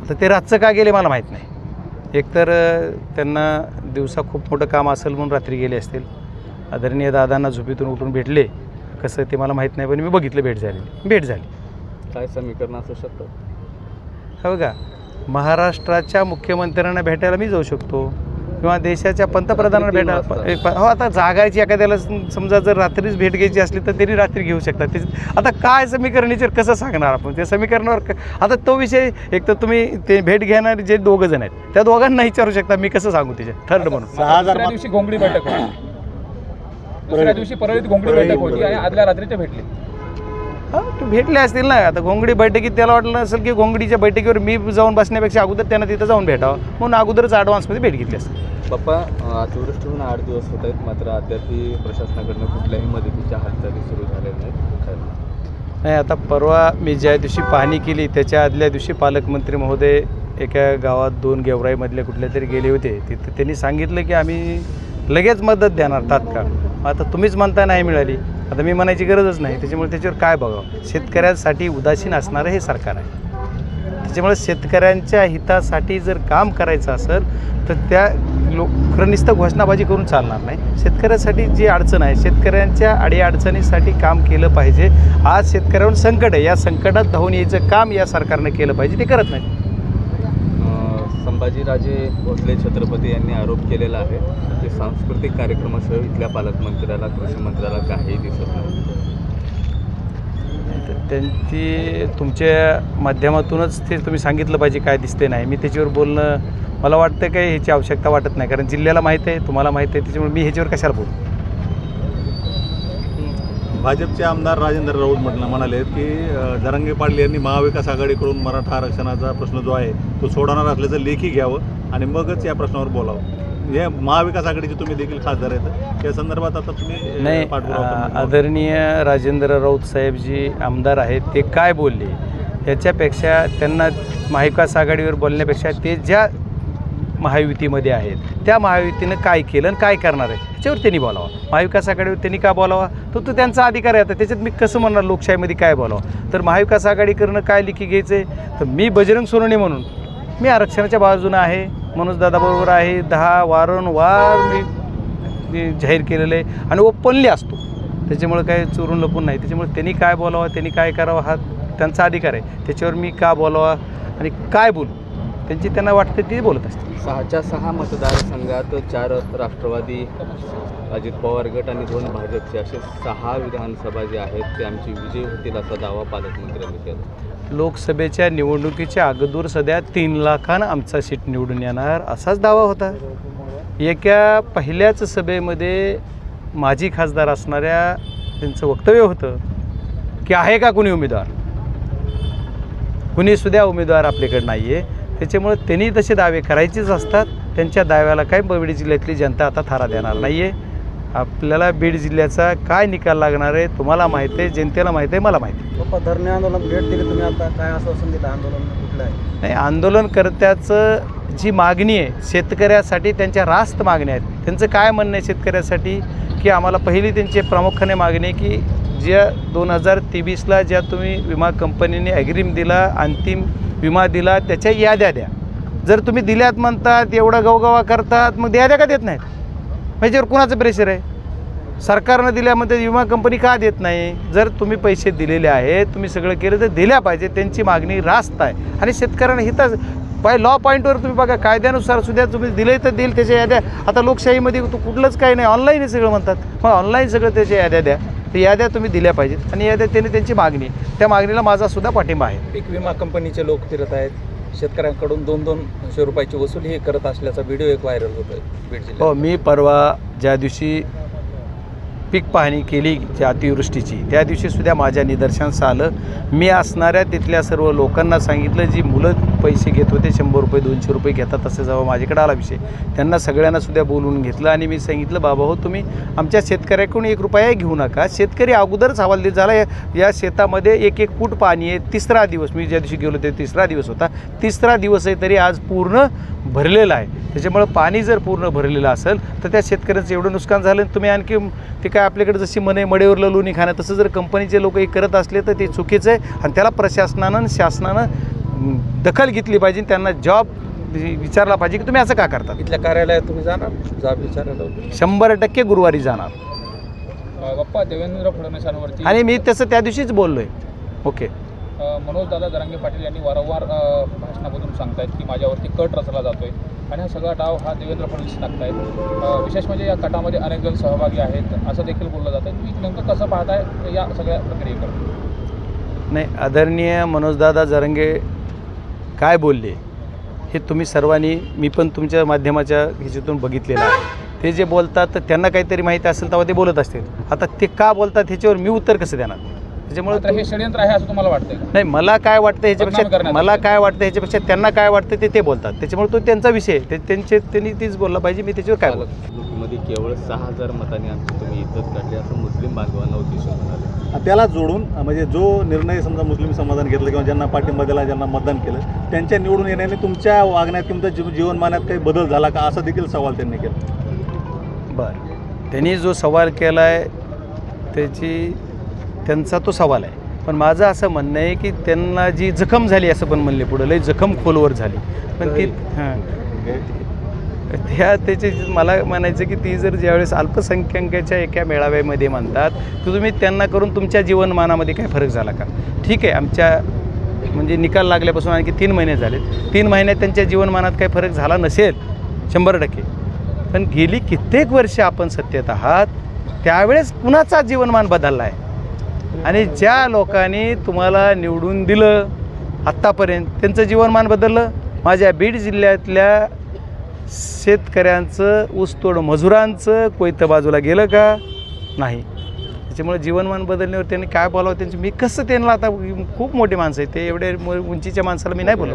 तर ते रातचं का गेले मला माहीत नाही. एकतर त्यांना दिवसा खूप मोठं काम असेल म्हणून रात्री गेले असतील. आदरणीय दादांना झोपेतून उठून भेटले कसं ते मला माहीत नाही, पण मी बघितलं भेट झाली. काय समीकरण असू शकतं? हो का, महाराष्ट्राच्या मुख्यमंत्र्यांना भेटायला मी जाऊ शकतो किंवा देशाच्या पंतप्रधानांना भेटायला. हो, आता जागायची एखाद्याला समजा जर रात्रीच भेट घ्यायची असली तर त्यांनी रात्री घेऊ शकतात. ते आता काय समीकरणाचे कसं सांगणार आपण त्या समीकरणावर. आता तो विषय एक तर तुम्ही ते भेट घेणारे जे दोघं जण आहेत त्या दोघांना विचारू शकता, मी कसं सांगू त्याच्या थर्ड म्हणून. 6,000 दिवशी घोंगडी बैठक होती, दुसऱ्या दिवशी परळीत घोंगडी बैठक होती आणि आदल्या रात्री ते भेटले. हां, भेटले असतील ना. आता घोंगडी बैठकीत त्याला वाटलं असेल की घोंगडीच्या बैठकीवर मी जाऊन बसण्यापेक्षा अगोदर त्यांना तिथं जाऊन भेटावं म्हणून अगोदरच ॲडव्हान्समध्ये भेट घेतली असेल. पप्पा, अतिवृष्टी होऊन 8 दिवस होत आहेत, मात्र अद्यापही प्रशासनाकडनं कुठल्याही मदतीच्या हालचाली सुरू झालेल्या नाहीत. नाही, आता परवा मी ज्या दिवशी पाहणी केली त्याच्या आदल्या दिवशी पालकमंत्री महोदय एका गावात 2 गेवराईमधले कुठले तरी गेले होते. तिथं त्यांनी सांगितलं की आम्ही लगेच मदत देणार तात्काळ. आता तुम्हीच म्हणता नाही मिळाली, आता मी म्हणायची गरजच नाही. त्याच्यामुळे त्याच्यावर काय बघावं. शेतकऱ्यांसाठी उदासीन असणारं हे सरकार आहे. त्याच्यामुळे शेतकऱ्यांच्या हितासाठी जर काम करायचं असेल तर त्या खरं नुसतं घोषणाबाजी करून चालणार नाही. शेतकऱ्यासाठी जी अडचण आहे, शेतकऱ्यांच्या अडीअडचणीसाठी काम केलं पाहिजे. आज शेतकऱ्यांवर संकट आहे, या संकटात धावून यायचं काम या सरकारनं केलं पाहिजे, ते करत नाही. संभाजीराजे भोसले छत्रपती यांनी आरोप केलेला आहे की सांस्कृतिक कार्यक्रमाशिवाय इथल्या पालकमंत्र्याला कृषी मंत्र्याला काही दिसत नाही. त्यांची तुमच्या माध्यमातूनच ते तुम्ही सांगितलं पाहिजे काय दिसते नाही. मी त्याच्यावर बोलणं मला वाटतं काही ह्याची आवश्यकता वाटत नाही, कारण जिल्ह्याला माहीत आहे, तुम्हाला माहीत आहे. त्याच्यामुळे मी ह्याच्यावर कशाला बोलू. भाजपचे आमदार राजेंद्र राऊत म्हणाले की जरांगे पाटील यांनी महाविकास आघाडीकडून मराठा आरक्षणाचा प्रश्न जो आहे तो सोडवणार असल्याचं लेखी घ्यावं आणि मगच या प्रश्नावर बोलावं. हे महाविकास आघाडीचे तुम्ही देखील खासदार आहेत, त्या संदर्भात आता तुम्ही नाही. आदरणीय राजेंद्र राऊत साहेब जी आमदार आहेत ते काय बोलले याच्यापेक्षा त्यांना महाविकास आघाडीवर बोलण्यापेक्षा ते ज्या महायुतीमध्ये आहेत त्या महायुतीनं काय केलं आणि काय करणार आहे त्याच्यावर त्यांनी बोलावं. महाविकास आघाडीवर त्यांनी का बोलावा तो त्यांचा अधिकार आहे. आता त्याच्यात मी कसं म्हणणार लोकशाहीमध्ये काय बोलावं. तर महाविकास आघाडी करणं काय लिखी घ्यायचं आहे. तर मी बजरंग सोनवणे म्हणून मी आरक्षणाच्या बाजूनं आहे, मनोज दादाबरोबर आहे. 10 वारंवार मी जाहीर केलेलं आहे आणि ओपनली असतो. त्याच्यामुळे काय चोरून लपून नाही. त्याच्यामुळे त्यांनी काय बोलावं, त्यांनी काय करावं हा त्यांचा अधिकार आहे. त्याच्यावर मी का बोलावा आणि काय बोलू त्यांची त्यांना वाटते ते बोलत असते. 6च्या 6 मतदारसंघात 4 राष्ट्रवादी, अजित पवार गट आणि 2 भाजपचे असे 6 विधानसभा जे आहेत ते आमची विजय होतील असा दावा पालकमंत्र्यांनी केला. लोकसभेच्या निवडणुकीच्या अगोदर सध्या 3 लाखांना आमचा सीट निवडून येणार असाच दावा होता. एका पहिल्याच सभेमध्ये माजी खासदार असणाऱ्या त्यांचं वक्तव्य होतं की आहे का कुणी उमेदवार. कुणीसुद्धा उमेदवार आपल्याकडे नाही आहे. त्याच्यामुळे त्यांनी तसे दावे करायचेच असतात. त्यांच्या दाव्याला काय बीड जिल्ह्यातली जनता आता थारा देणार नाही आहे. आपल्याला बीड जिल्ह्याचा काय निकाल लागणार आहे तुम्हाला माहिती आहे, जनतेला माहिती आहे, मला माहिती आहे. धरणे आंदोलन भेट दिली तुम्ही, आता काय आश्वासन दिलं आंदोलन कुठलं आहे? नाही, आंदोलनकर्त्याचं जी मागणी आहे शेतकऱ्यासाठी त्यांच्या रास्त मागण्या आहेत. त्यांचं काय म्हणणं आहे शेतकऱ्यासाठी की आम्हाला पहिली त्यांची प्रामुख्याने मागणी आहे की ज्या 2023ला ज्या तुम्ही विमा कंपनीने ॲग्रीम दिला, अंतिम विमा दिला त्याच्या याद्या द्या. जर तुम्ही दिल्यात म्हणतात एवढा गवगवा करतात मग याद्या का देत नाहीत. ह्याच्यावर कुणाचं प्रेशर आहे. सरकारनं दिल्यामध्ये विमा कंपनी का देत नाही. जर तुम्ही पैसे दिलेले आहेत तुम्ही सगळं केलं तर दिल्या पाहिजे. त्यांची मागणी रास्त आहे आणि शेतकऱ्यांना हिताच लॉ पॉईंटवर तुम्ही बघा कायद्यानुसार सुद्धा तुम्ही दिले तर देईल त्याच्या याद्या. आता लोकशाहीमध्ये कुठलंच काही नाही, ऑनलाईन हे सगळं म्हणतात. मग ऑनलाईन सगळं त्याच्या याद्या द्या. तर याद्या तुम्ही दिल्या पाहिजेत आणि याद्या त्यांनी त्यांची मागणी, त्या मागणीला माझा सुद्धा पाठिंबा आहे. पीक विमा कंपनीचे लोक फिरत आहेत, शेतकऱ्यांकडून 200 रुपयाची वसुली करत असल्याचा व्हिडिओ एक व्हायरल होतोय बीड जिल्ह्यात. हो, मी परवा ज्या दिवशी पीक पाहणी केली ज्या अतिवृष्टीची त्या दिवशीसुद्धा माझ्या निदर्शनास आलं. मी असणाऱ्या तिथल्या सर्व लोकांना सांगितलं जी मुलं पैसे घेत होते 100 रुपये 200 रुपये घेतात असं जेव्हा माझ्याकडे आला विषय त्यांना सगळ्यांनासुद्धा बोलवून घेतलं आणि मी सांगितलं बाबा हो तुम्ही आमच्या शेतकऱ्याकडून 1 रुपया घेऊ नका. शेतकरी अगोदरच हवालदिल झाला. या शेतामध्ये 1 फूट पाणी आहे. 3रा दिवस मी ज्या दिवशी गेलो ते 3रा दिवस होता. 3रा दिवस आहे तरी आज पूर्ण भरलेलं आहे. त्याच्यामुळं पाणी जर पूर्ण भरलेलं असेल तर त्या शेतकऱ्यांचं एवढं नुकसान झालं. तुम्ही आणखी ते काय आपल्याकडे जशी मडेवर लोणी खाणं तसं जर कंपनीचे लोक हे करत असले तर ते चुकीचं आहे आणि त्याला प्रशासनानं शासनानं दखल घेतली पाहिजे, त्यांना जॉब विचारला पाहिजे की तुम्ही असं का करता. इथल्या कार्यालयात तुम्ही जाणार जॉब विचारायला? 100% गुरुवारी जाणार. बाप्पा देवेंद्र फडणवीसांवरती आणि मी तसं त्या दिवशीच बोललो आहे. ओके. मनोजदादा जरांगे पाटील यांनी वारंवार भाषणामधून सांगतायत की माझ्यावरती कट रचला जातोय आणि हा सगळा डाव हा देवेंद्र फडणवीस टाकतायत. विशेष म्हणजे या कटामध्ये अनेक जण सहभागी आहेत असं देखील बोललं जातं. तुम्ही नेमकं कसं पाहताय या सगळ्या प्रक्रियेकडे? नाही, आदरणीय मनोजदादा जरांगे काय बोलले हे तुम्ही सर्वांनी, मी पण तुमच्या माध्यमाच्या ह्याच्यातून बघितलेलं आहे. ते जे बोलतात तर त्यांना काहीतरी माहिती असेल तेव्हा ते बोलत असतील. आता ते का बोलतात ह्याच्यावर मी उत्तर कसं देणार? त्याच्यामुळे हे षडयंत्र आहे असं तुम्हाला वाटतंय? नाही, मला काय वाटतं बदनाम ह्याच्यापेक्षा त्यांना काय वाटतं ते बोलतात. त्याच्यामुळे तो त्यांचा विषय आहे. त्यांनी तीच बोलला पाहिजे. मी त्याच्यावर काय बोलतो. निवडणुकीमध्ये केवळ 6,000 मतांनी आमची तुम्ही इज्जत काढली असं मुस्लिम बांधवांना उद्देशून म्हणाले. त्याला जोडून म्हणजे जो निर्णय समजा मुस्लिम समाजाने घेतला किंवा ज्यांना पाठिंबा दिला, ज्यांना मतदान केलं, त्यांच्या निवडून येण्याने तुमच्या वागण्यात किंवा जीवनमानात काही बदल झाला का, असा देखील सवाल त्यांनी केला. बरं, त्यांनी जो सवाल केला आहे त्यांचा तो सवाल आहे. पण माझं असं म्हणणं आहे की त्यांना जी जखम झाली असं पण म्हणले, पुढं लई जखम खोलवर झाली. पण ती त्याची मला म्हणायचं की ती जर ज्यावेळेस अल्पसंख्याकाच्या एका मेळाव्यामध्ये म्हणतात की तुम्ही त्यांना करून तुमच्या जीवनमानामध्ये काय फरक झाला का? ठीक आहे, आमच्या म्हणजे निकाल लागल्यापासून आणखी 3 महिने झाले. 3 महिन्यात त्यांच्या जीवनमानात काही फरक झाला नसेल 100%. पण गेली कित्येक वर्ष आपण सत्तेत आहात, त्यावेळेस कुणाचा जीवनमान बदलला आहे? आणि ज्या लोकांनी तुम्हाला निवडून दिलं आत्तापर्यंत त्यांचं जीवनमान बदललं? माझ्या बीड जिल्ह्यातल्या शेतकऱ्यांचं, ऊसतोड मजुरांचं कोयतं बाजूला गेलं का? नाही. त्याच्यामुळे जीवनमान बदलण्यावर त्यांनी काय बोलावं त्यांची, मी कसं त्यांना, आता खूप मोठी माणसं आहेत ते, एवढे उंचीच्या माणसाला मी नाही बोललो.